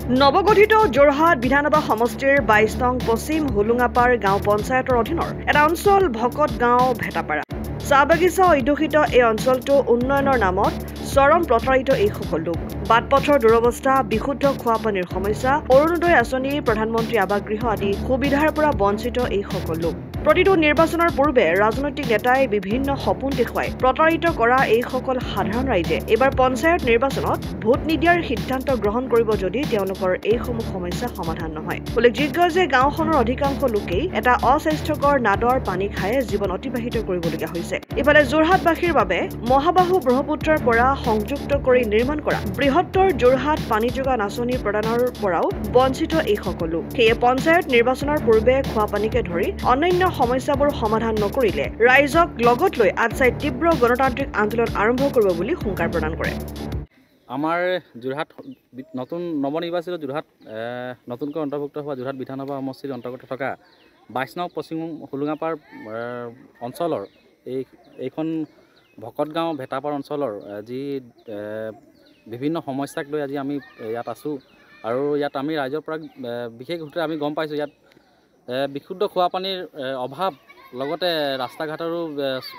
নৱগঠিত যোৰহাট বিধানসভা সমষ্টিৰ ২২ নং পশ্চিম হুলুঙাপাৰ গাঁও পঞ্চায়তৰ অধীনৰ এটা অঞ্চল ভকত গাঁও ভেটাপাৰা চাহ বাগিচা অধ্যুষিত এই অঞ্চলটো উন্নয়নৰ নামত চৰম প্ৰতাৰিত এইসকল লোক বাটপথৰ দুৰৱস্থা বিশুদ্ধ খোৱা পানীৰ সমস্যা অৰুণোদয় আঁচনি প্ৰধানমন্ত্ৰী আৱাস গৃহ আদি সুবিধাৰ পৰা বঞ্চিত এইসকল লোক প্ৰতিটো নিৰ্বাচনৰ পূৰ্বে ৰাজনৈতিক নেতাই বিভিন্ন সপোন দেখুৱাই প্ৰতাৰিত কৰা এইসকল সাধাৰণ ৰাইজে এইবাৰ পঞ্চায়ত নিৰ্বাচনত ভোট নিদিয়াৰ সিদ্ধান্ত গ্ৰহণ কৰিব যদি তেওঁলোকৰ এইসমূহ সমস্যা সমাধান নহয় উল্লেখযোগ্য যে গাঁওখনৰ অধিকাংশ লোকেই এটা অস্বাস্থ্যকৰ নাদৰ পানী খাই জীৱন অতিবাহিত কৰিবলগীয়া হৈছে ইফালে যোৰহাটবাসীৰ বাবে মহাবাহু ব্ৰহ্মপুত্ৰৰ পৰা সংযুক্ত কৰি নিৰ্মাণ কৰা বৃহত্তৰ যোৰহাট পানী যোগান আঁচনি প্ৰদানৰ পৰাও বঞ্চিত এইসকল লোক সেয়ে পঞ্চায়ত নিৰ্বাচনৰ পূৰ্বে খোৱা পানীকে ধৰি অন্যান্য সমস্যাবোৰ সমাধান নকৰিলে ৰাইজক লগত লৈ আজচাই তীব্ৰ গণতান্ত্ৰিক আন্দোলন আৰম্ভ কৰিব বুলি হুংকাৰ প্ৰদান কৰে আমাৰ যোৰহাট নতুন নৱনিৰ্বাচিত যোৰহাট নতুনকৈ অন্তৰ্ভুক্ত হোৱা যোৰহাট বিধানসভা সমষ্টিৰ অন্তৰ্গত থকা ২২ নং পশ্চিম হুলুঙাপাৰ অঞ্চলৰ এইখন ভকত গাঁও ভেটাপাৰ অঞ্চলৰ যি বিভিন্ন সমস্যাক লৈ আজি আমি ইয়াত আছোঁ আৰু ইয়াত আমি ৰাইজৰ পৰা বিশেষ সূত্ৰে আমি গম পাইছোঁ ইয়াত বিশুদ্ধ খোৱা পানীৰ অভাৱ লগতে ৰাস্তা ঘাটৰো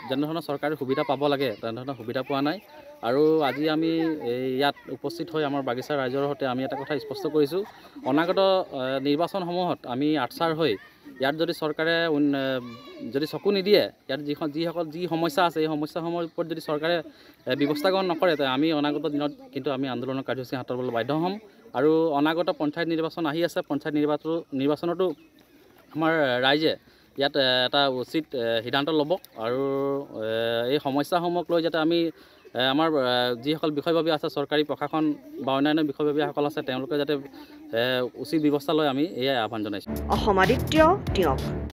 যেনেধৰণৰ চৰকাৰী সুবিধা পাব লাগে তেনেধৰণৰ সুবিধা পোৱা নাই আৰু আজি আমি ইয়াত উপস্থিত হৈ আমাৰ বাগিচাৰ ৰাইজৰ সৈতে আমি এটা কথা স্পষ্ট কৰিছোঁ অনাগত নিৰ্বাচনসমূহত আমি আটচাৰ হৈ ইয়াত যদি চৰকাৰে যদি চকু নিদিয়ে ইয়াত যি সমস্যা আছে এই সমস্যাসমূহৰ ওপৰত যদি চৰকাৰে ব্যৱস্থা গ্ৰহণ নকৰে আমি অনাগত দিনত কিন্তু আমি আন্দোলনৰ কাৰ্যসূচী হাতত ল'বলৈ বাধ্য হ'ম আৰু অনাগত পঞ্চায়ত নিৰ্বাচন আহি আছে পঞ্চায়ত নিৰ্বাচনতো আমাৰ ৰাইজে ইয়াত এটা উচিত সিদ্ধান্ত ল'ব আৰু এই সমস্যাসমূহক লৈ যাতে আমি আমাৰ যিসকল বিষয়ববীয়া আছে চৰকাৰী প্ৰশাসন বা অন্যান্য বিষয়ববীয়াসকল আছে তেওঁলোকে যাতে উচিত ব্যৱস্থা লয় আমি এয়াই আহ্বান জনাইছোঁ। অসম আদিত্য টিয়ক।